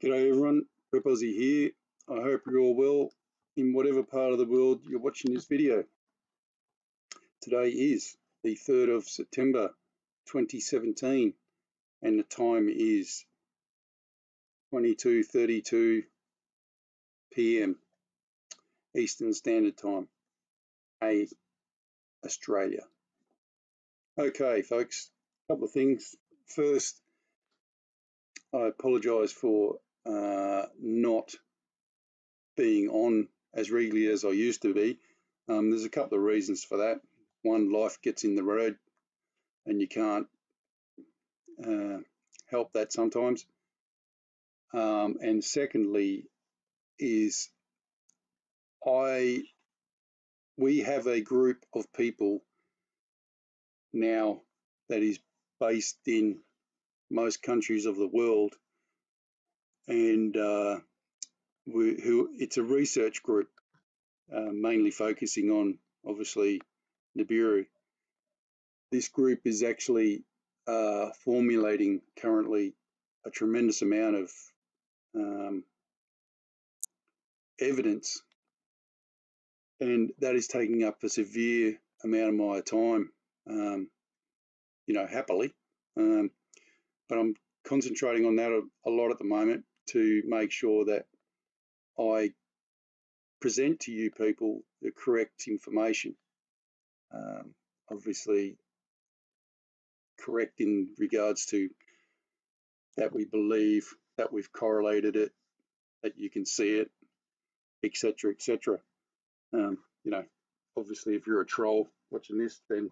G'day everyone, Rip Aussie here. I hope you're all well in whatever part of the world you're watching this video. Today is the 3rd of September 2017 and the time is 22:32 PM Eastern Standard Time, Australia. Okay folks, a couple of things. First, I apologise for not being on as regularly as I used to be. There's a couple of reasons for that. One, life gets in the road and you can't help that sometimes. And secondly is we have a group of people now that is based in most countries of the world, and it's a research group mainly focusing on obviously Nibiru. This group is actually formulating currently a tremendous amount of evidence, and that is taking up a severe amount of my time, happily. But I'm concentrating on that a lot at the moment to make sure that I present to you people the correct information. Obviously correct in regards to that we believe, that we've correlated it, that you can see it, etc., etc. Obviously if you're a troll watching this, then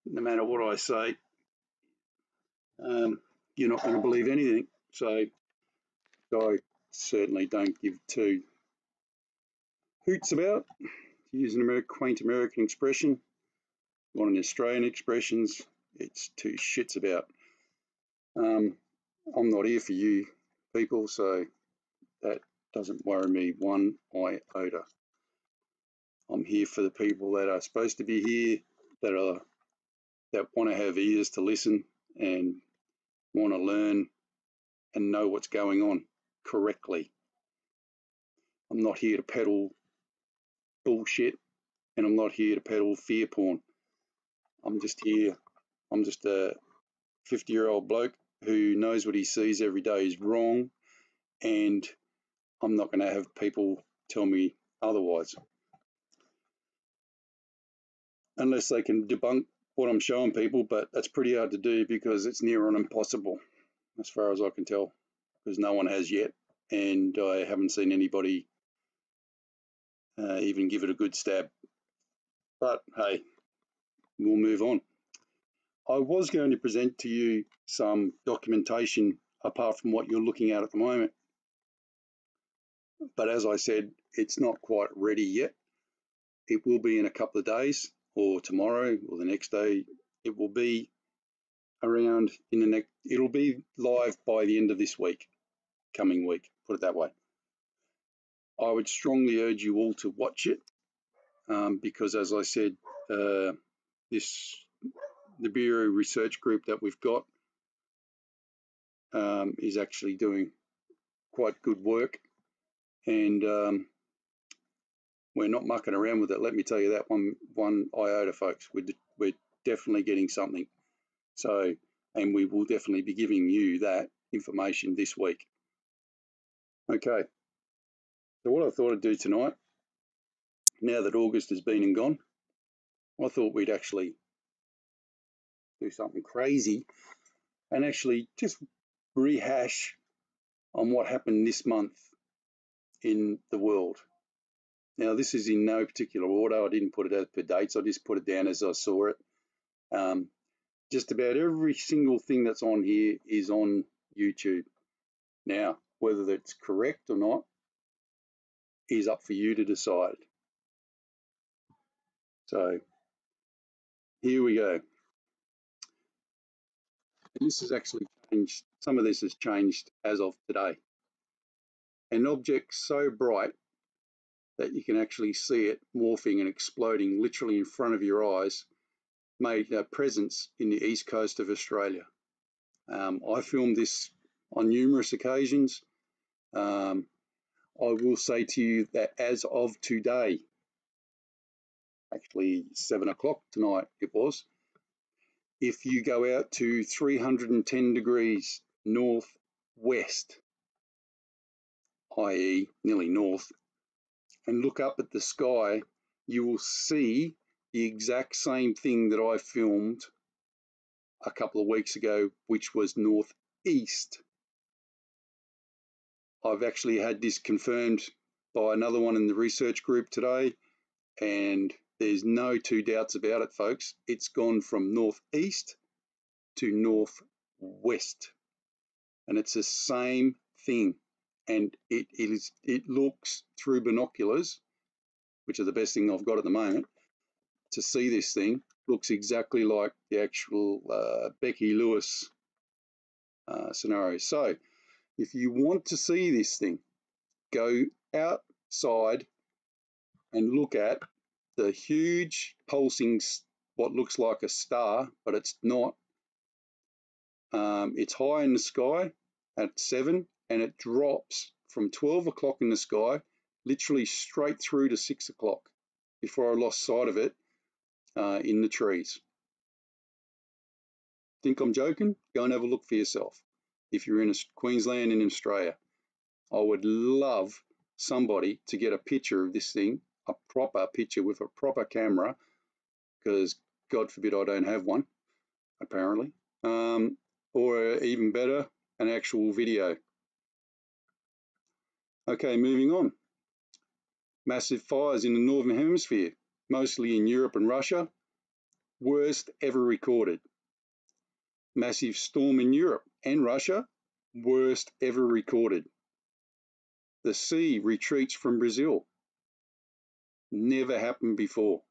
no matter what I say, you're not going to believe anything. So I certainly don't give two hoots about, to use an quaint American expression. Not an Australian expressions, it's two shits about. I'm not here for you people, so that doesn't worry me one iota. I'm here for the people that are supposed to be here, that want to have ears to listen and want to learn and know what's going on correctly. I'm not here to peddle bullshit, and I'm not here to peddle fear porn. I'm just a 50-year-old bloke who knows what he sees every day is wrong, and I'm not going to have people tell me otherwise. Unless they can debunk what I'm showing people, but that's pretty hard to do because it's near on impossible, as far as I can tell, because no one has yet, and I haven't seen anybody even give it a good stab. But hey, we'll move on. I was going to present to you some documentation apart from what you're looking at the moment, but as I said, it's not quite ready yet. It will be in a couple of days, or tomorrow, or the next day. It will be around in the next, it'll be live by the end of this week, coming week, put it that way. I would strongly urge you all to watch it, because as I said, this Nibiru research group that we've got is actually doing quite good work, and we're not mucking around with it, let me tell you that one iota, folks. We're definitely getting something. So, and we will definitely be giving you that information this week. Okay, so what I thought I'd do tonight, now that August has been and gone, I thought we'd actually do something crazy and actually just rehash on what happened this month in the world. Now, this is in no particular order. I didn't put it as per dates. I just put it down as I saw it. Just about every single thing that's on here is on YouTube. Now, whether that's correct or not is up for you to decide. So here we go. And this has actually changed. Some of this has changed as of today. An object so bright that you can actually see it morphing and exploding literally in front of your eyes made a presence in the east coast of Australia. I filmed this on numerous occasions. I will say to you that as of today, actually 7 o'clock tonight it was, if you go out to 310 degrees northwest, i.e. nearly north, and look up at the sky, you will see the exact same thing that I filmed a couple of weeks ago, which was northeast. I've actually had this confirmed by another one in the research group today, and there's no two doubts about it, folks. It's gone from northeast to northwest, and it's the same thing. And it looks through binoculars, which are the best thing I've got at the moment, to see this thing. Looks exactly like the actual Becky Lewis scenario. So if you want to see this thing, go outside and look at the huge pulsing, what looks like a star, but it's not. It's high in the sky at 7, and it drops from 12 o'clock in the sky, literally straight through to 6 o'clock before I lost sight of it in the trees. Think I'm joking? Go and have a look for yourself. If you're in Queensland and in Australia, I would love somebody to get a picture of this thing, a proper picture with a proper camera, because God forbid I don't have one, apparently, or even better, an actual video. Okay, moving on. Massive fires in the Northern Hemisphere, mostly in Europe and Russia, worst ever recorded. Massive storm in Europe and Russia, worst ever recorded. The sea retreats from Brazil. Never happened before.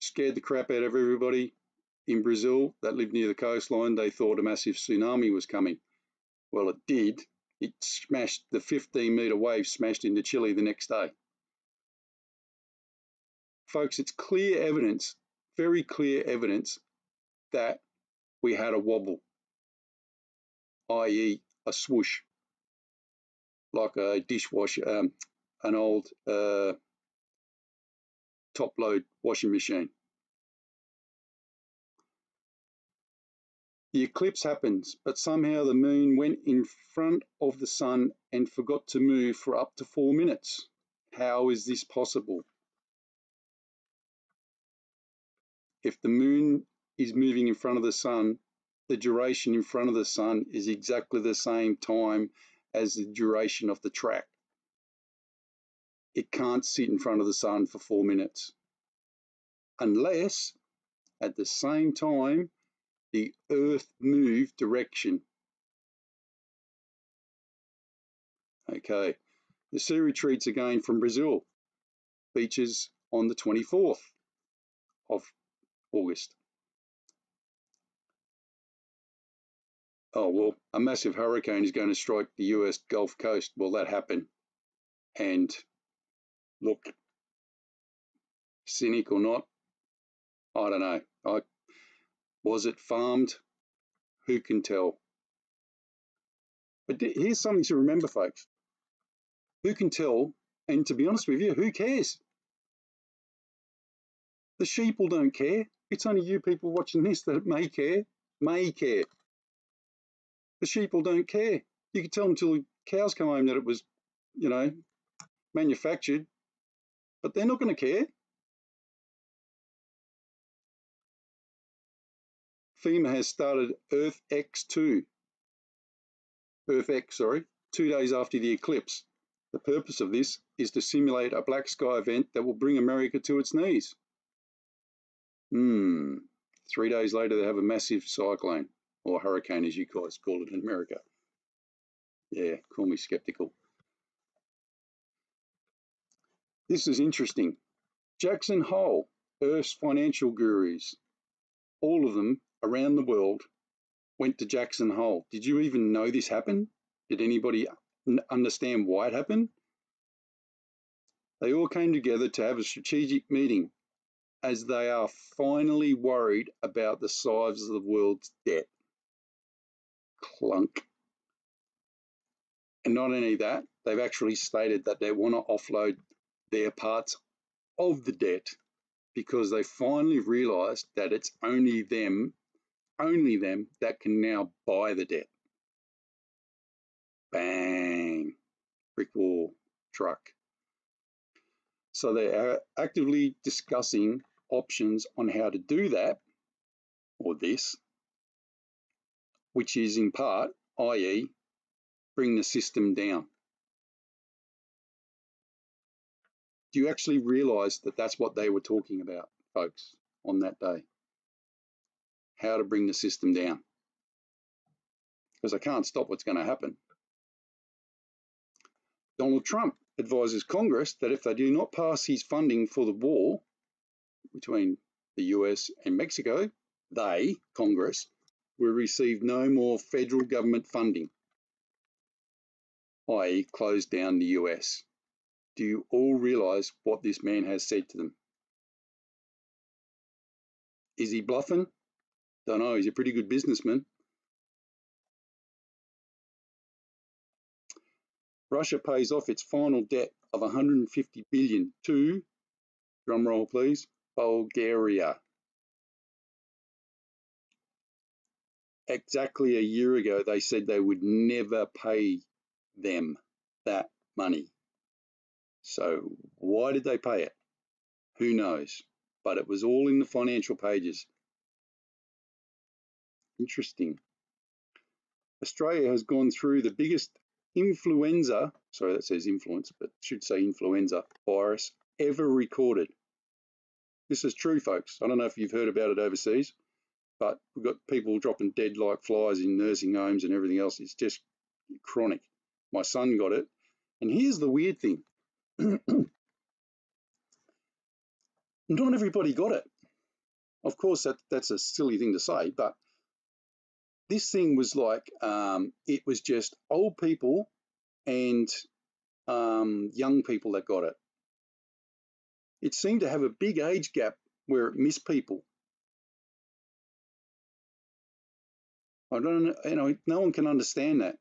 Scared the crap out of everybody in Brazil that lived near the coastline. They thought a massive tsunami was coming. Well, it did. It smashed, the 15-metre wave smashed into Chile the next day. Folks, it's clear evidence, very clear evidence that we had a wobble, i.e. a swoosh, like a dishwasher, an old top-load washing machine. The eclipse happens, but somehow the moon went in front of the sun and forgot to move for up to 4 minutes. How is this possible? If the moon is moving in front of the sun, the duration in front of the sun is exactly the same time as the duration of the track. It can't sit in front of the sun for 4 minutes, unless at the same time the Earth moved direction. Okay, the sea retreats again from Brazil, beaches on the 24th of August. Oh, well, a massive hurricane is going to strike the US Gulf Coast. Well, that happened. And look, cynic or not, I don't know. Was it farmed? Who can tell? But here's something to remember, folks. Who can tell? And to be honest with you, who cares? The sheeple don't care. It's only you people watching this that may care. May care. The sheeple don't care. You can tell them until the cows come home that it was, you know, manufactured, but they're not going to care. FEMA has started Earth X, 2 days after the eclipse. The purpose of this is to simulate a black sky event that will bring America to its knees. 3 days later, they have a massive cyclone, or hurricane as you guys call it in America. Yeah, call me skeptical. This is interesting. Jackson Hole, Earth's financial gurus, all of them around the world went to Jackson Hole. Did you even know this happened? Did anybody understand why it happened? They all came together to have a strategic meeting as they are finally worried about the size of the world's debt. Clunk. And not only that, they've actually stated that they want to offload their parts of the debt because they finally realised that it's only them that can now buy the debt. Bang, brick wall, truck. So they are actively discussing options on how to do that, or this, which is in part, i.e., bring the system down. Do you actually realise that that's what they were talking about, folks, on that day? How to bring the system down. Because they can't stop what's going to happen. Donald Trump advises Congress that if they do not pass his funding for the war between the US and Mexico, they, Congress, will receive no more federal government funding, i.e. close down the US. Do you all realise what this man has said to them? Is he bluffing? Don't know, he's a pretty good businessman. Russia pays off its final debt of 150 billion to, drumroll please, Bulgaria. Exactly a year ago, they said they would never pay them that money. So why did they pay it? Who knows? But it was all in the financial pages. Interesting. Australia has gone through the biggest influenza, sorry that says influence, but should say influenza virus ever recorded. This is true, folks. I don't know if you've heard about it overseas, but we've got people dropping dead like flies in nursing homes and everything else. It's just chronic. My son got it. And here's the weird thing. Not everybody got it. Of course, that's a silly thing to say, but this thing was like, it was just old people and young people that got it. It seemed to have a big age gap where it missed people. I don't know, no one can understand that.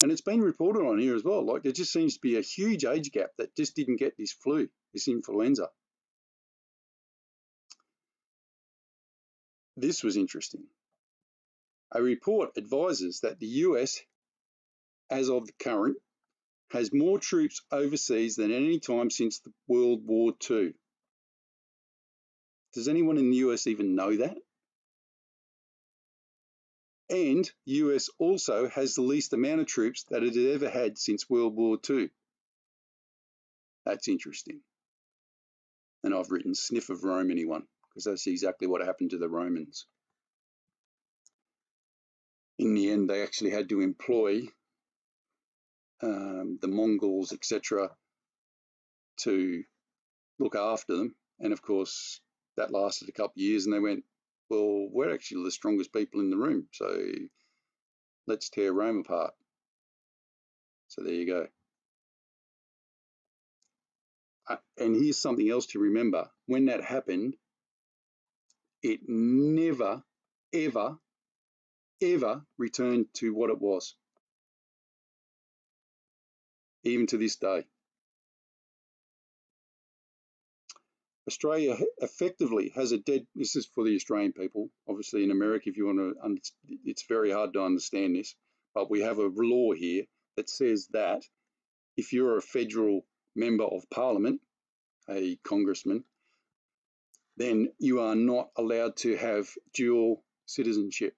And it's been reported on here as well. Like there just seems to be a huge age gap that just didn't get this flu, this influenza. This was interesting. A report advises that the US, as of the current, has more troops overseas than any time since the World War II. Does anyone in the US even know that? And US also has the least amount of troops that it had ever had since World War II. That's interesting. And I've written sniff of Rome, anyone, because that's exactly what happened to the Romans. In the end, they actually had to employ the Mongols, etc., to look after them. And of course, that lasted a couple of years, and they went, well, we're actually the strongest people in the room, so let's tear Rome apart. So there you go. And here's something else to remember. When that happened, it never, ever, ever returned to what it was, even to this day. Australia effectively has a dead, this is for the Australian people, obviously in America, if you want to, it's very hard to understand this, but we have a law here that says that if you're a federal member of parliament, a congressman, then you are not allowed to have dual citizenship.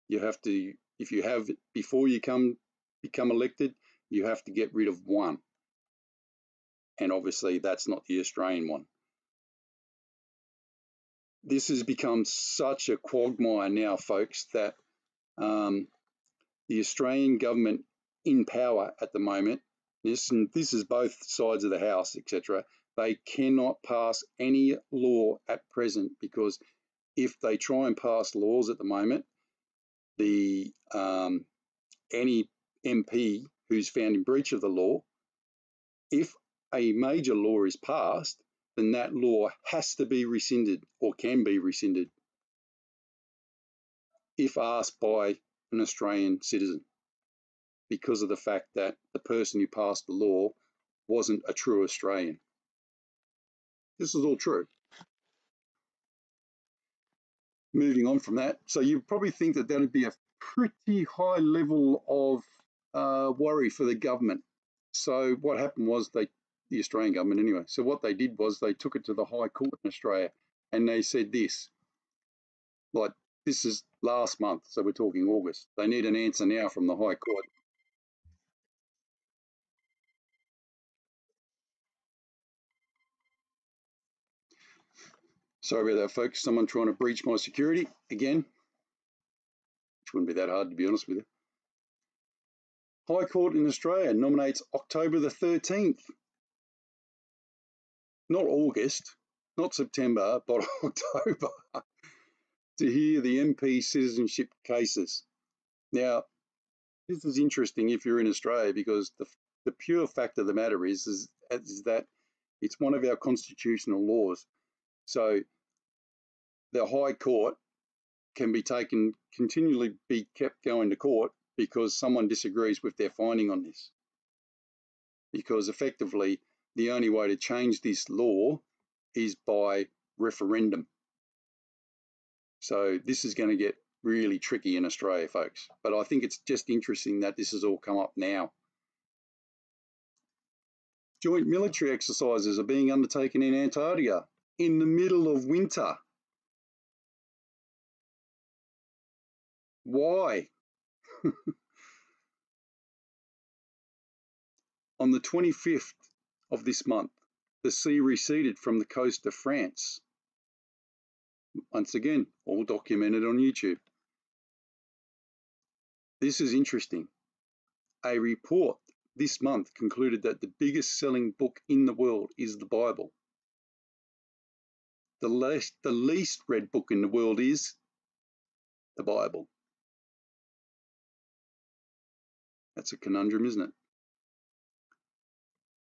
You have to, if you have, before you become elected, you have to get rid of one. And obviously that's not the Australian one. This has become such a quagmire now, folks, that the Australian government in power at the moment, this is both sides of the house, etc., they cannot pass any law at present, because if they try and pass laws at the moment, the any MP who's found in breach of the law, if a major law is passed, then that law has to be rescinded or can be rescinded if asked by an Australian citizen. because of the fact that the person who passed the law wasn't a true Australian. This is all true. Moving on from that, so you probably think that would be a pretty high level of worry for the government. So what happened was the Australian government anyway, so what they did was they took it to the High Court in Australia and they said this, like, this is last month, so we're talking August. They need an answer now from the High Court. Sorry about that, folks. Someone trying to breach my security again, which wouldn't be that hard, to be honest with you. High Court in Australia nominates October the 13th. Not August, not September, but October, to hear the MP citizenship cases. Now, this is interesting if you're in Australia, because the pure fact of the matter is that it's one of our constitutional laws. So the High Court can be continually be kept going to court because someone disagrees with their finding on this. Because effectively, the only way to change this law is by referendum. So this is going to get really tricky in Australia, folks. But I think it's just interesting that this has all come up now. Joint military exercises are being undertaken in Antarctica in the middle of winter. Why? On the 25th of this month, the sea receded from the coast of France. Once again, all documented on YouTube. This is interesting. A report this month concluded that the biggest selling book in the world is the Bible. The least read book in the world is the Bible. That's a conundrum, isn't it?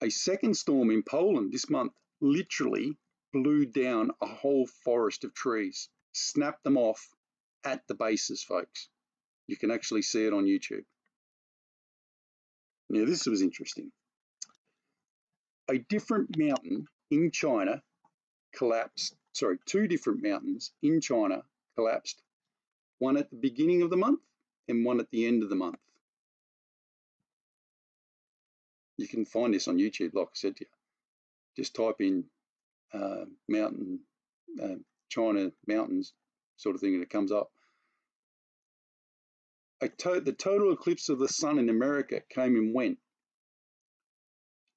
A second storm in Poland this month literally blew down a whole forest of trees, snapped them off at the bases, folks. You can actually see it on YouTube. Now, this was interesting. A different mountain in China collapsed, sorry, two different mountains in China collapsed, one at the beginning of the month and one at the end of the month. You can find this on YouTube, like I said to you. Just type in mountain, China mountains sort of thing, and it comes up. The total eclipse of the sun in America came and went.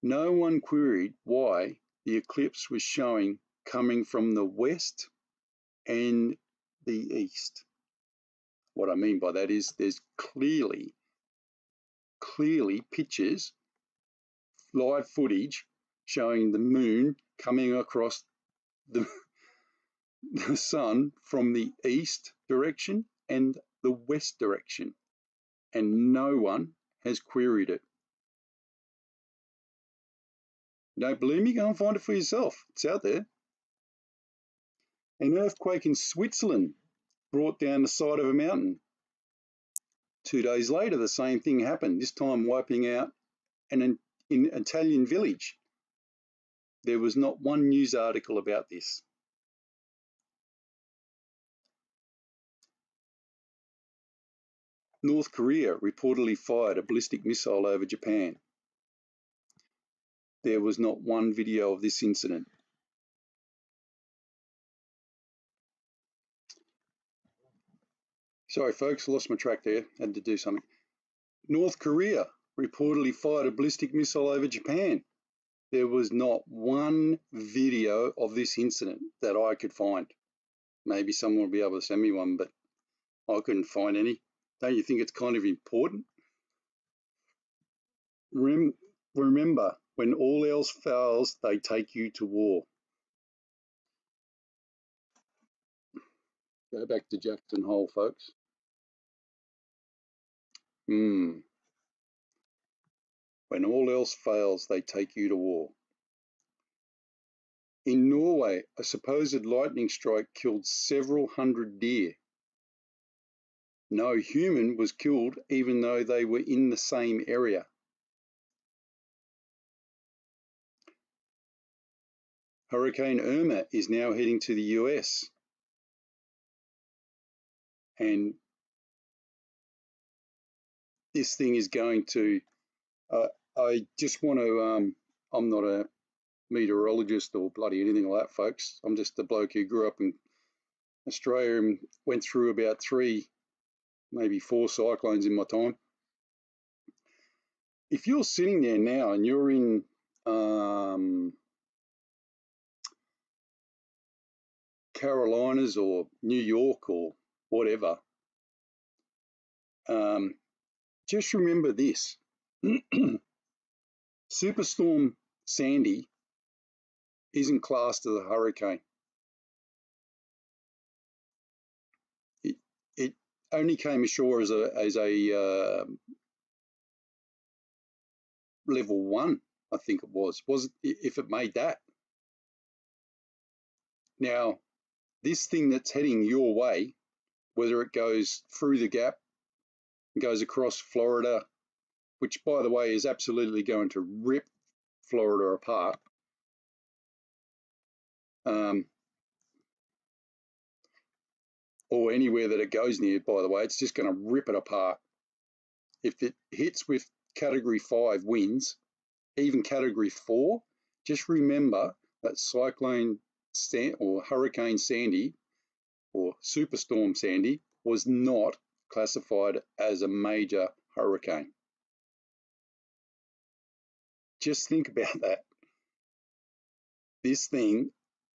No one queried why the eclipse was showing coming from the west and the east. What I mean by that is there's clearly pictures, live footage showing the moon coming across the sun from the east direction and the west direction, and no one has queried it. Don't believe me? Go and find it for yourself. It's out there. An earthquake in Switzerland brought down the side of a mountain. 2 days later, the same thing happened, this time wiping out an Italian village. There was not one news article about this. North Korea reportedly fired a ballistic missile over Japan. There was not one video of this incident. Sorry, folks, I lost my track there. Had to do something. North Korea reportedly fired a ballistic missile over Japan. There was not one video of this incident that I could find. Maybe someone will be able to send me one, but I couldn't find any. Don't you think it's kind of important? Remember, when all else fails, they take you to war. Go back to Jackson Hole, folks. When all else fails, they take you to war. In Norway, a supposed lightning strike killed several hundred deer. No human was killed, even though they were in the same area. Hurricane Irma is now heading to the US. And this thing is going to, I just want to, I'm not a meteorologist or bloody anything like that, folks. I'm just a bloke who grew up in Australia and went through about 3, maybe 4 cyclones in my time. If you're sitting there now and you're in Carolinas or New York or whatever, just remember this. Superstorm Sandy isn't classed as a hurricane. It only came ashore as a level 1, I think it was if it made that. Now, this thing that's heading your way, whether it goes through the gap, goes across Florida, which, by the way, is absolutely going to rip Florida apart, or anywhere that it goes near, by the way, it's just going to rip it apart. If it hits with Category 5 winds, even Category 4, just remember that Cyclone or Hurricane Sandy or Superstorm Sandy was not classified as a major hurricane. Just think about that. This thing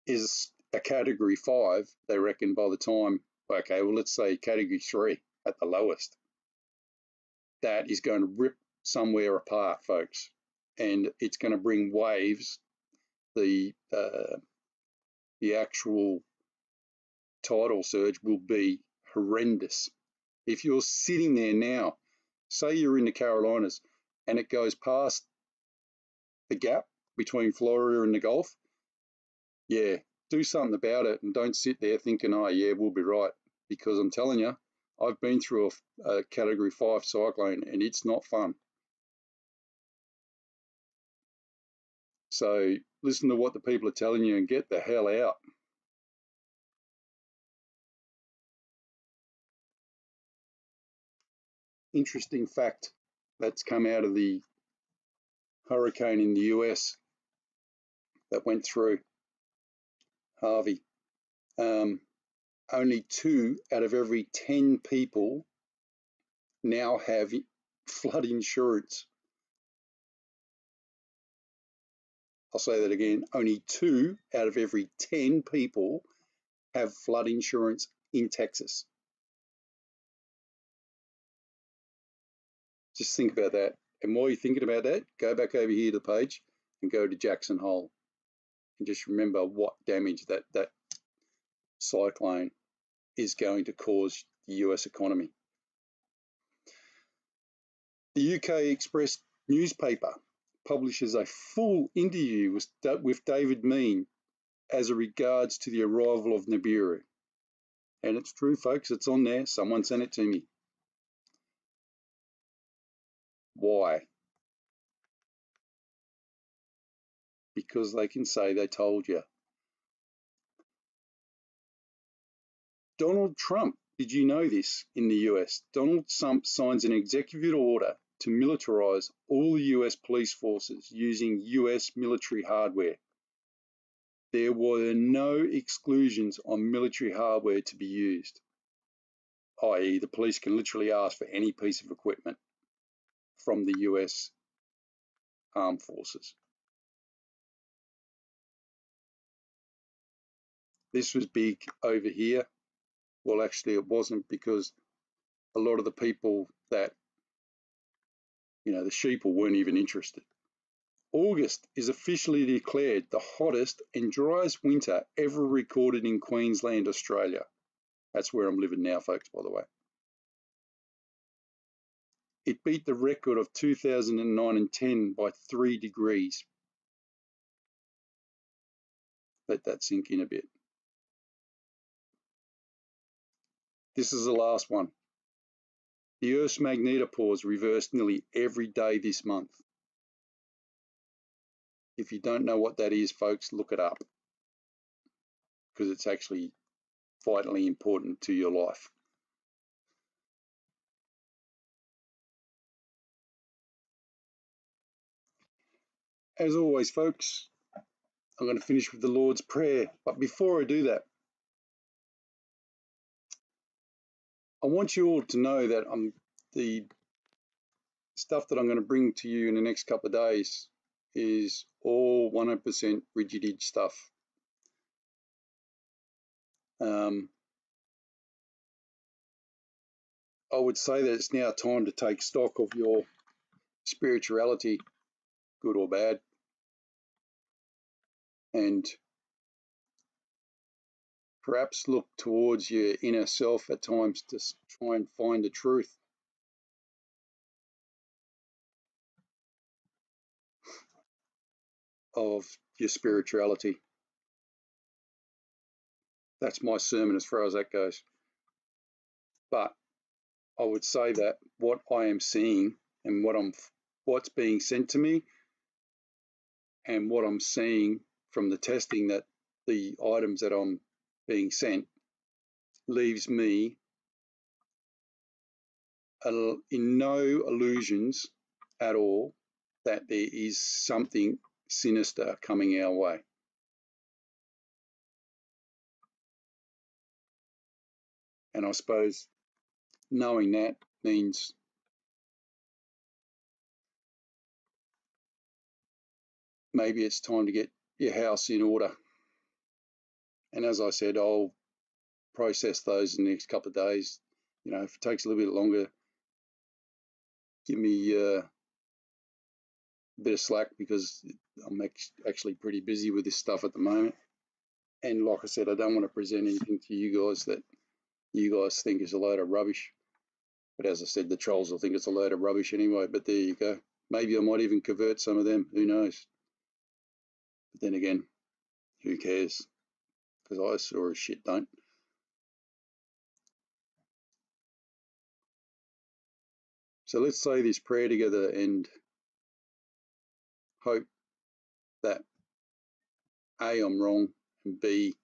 is a Category 5, they reckon, by the time, okay, well, let's say Category 3 at the lowest. That is going to rip somewhere apart, folks, and it's going to bring waves. The actual tidal surge will be horrendous. If you're sitting there now, say you're in the Carolinas and it goes past the gap between Florida and the Gulf, yeah, do something about it and don't sit there thinking, oh yeah, we'll be right, because I'm telling you, I've been through a Category 5 cyclone and it's not fun. So listen to what the people are telling you and get the hell out. Interesting fact that's come out of the hurricane in the US that went through, Harvey. Only 2 out of every 10 people now have flood insurance. I'll say that again. Only 2 out of every 10 people have flood insurance in Texas. Just think about that. And while you're thinking about that, go back over here to the page and go to Jackson Hole. And just remember what damage that cyclone is going to cause the US economy. The UK Express newspaper publishes a full interview with David Mean as regards to the arrival of Nibiru. And it's true, folks, it's on there. Someone sent it to me. Why? Because they can say they told you. Donald Trump, did you know this in the US? Donald Trump signs an executive order to militarize all the US police forces using US military hardware. There were no exclusions on military hardware to be used, i.e. the police can literally ask for any piece of equipment from the US armed forces. This was big over here. Well, actually it wasn't, because a lot of the people that, the sheeple weren't even interested. August is officially declared the hottest and driest winter ever recorded in Queensland, Australia. That's where I'm living now, folks, by the way. It beat the record of 2009 and 10 by 3 degrees. Let that sink in a bit. This is the last one. The Earth's magnetopause is reversed nearly every day this month. If you don't know what that is, folks, look it up, because it's actually vitally important to your life. As always, folks, I'm going to finish with the Lord's Prayer. But before I do that, I want you all to know that the stuff that I'm going to bring to you in the next couple of days is all 100% Rigid stuff. I would say that it's now time to take stock of your spirituality, good or bad, and perhaps look towards your inner self at times to try and find the truth. Of your spirituality. That's my sermon as far as that goes. But I would say that what I am seeing and what's being sent to me and what I'm seeing from the testing, that the items that I'm being sent leaves me in no illusions at all that there is something sinister coming our way. And I suppose knowing that means maybe it's time to get your house in order. And as I said, I'll process those in the next couple of days. You know, if it takes a little bit longer, give me a bit of slack, because I'm actually pretty busy with this stuff at the moment. And like I said, I don't want to present anything to you guys that you guys think is a load of rubbish. But as I said, the trolls will think it's a load of rubbish anyway. But there you go. Maybe I might even convert some of them. Who knows? But then again, who cares? Because I sure as shit don't. So let's say this prayer together and hope that A, I'm wrong, and B,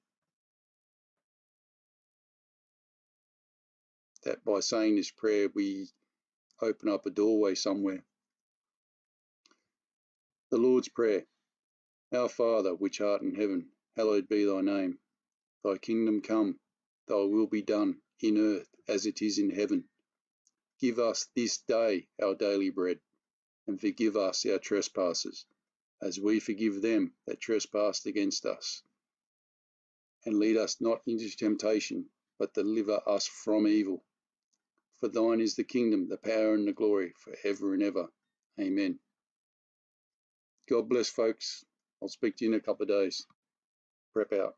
that by saying this prayer we open up a doorway somewhere. The Lord's Prayer. Our Father, which art in heaven, hallowed be thy name. Thy kingdom come, thy will be done, in earth as it is in heaven. Give us this day our daily bread, and forgive us our trespasses, as we forgive them that trespass against us. And lead us not into temptation, but deliver us from evil. For thine is the kingdom, the power, and the glory, for ever and ever. Amen. God bless, folks. I'll speak to you in a couple of days. Prep out.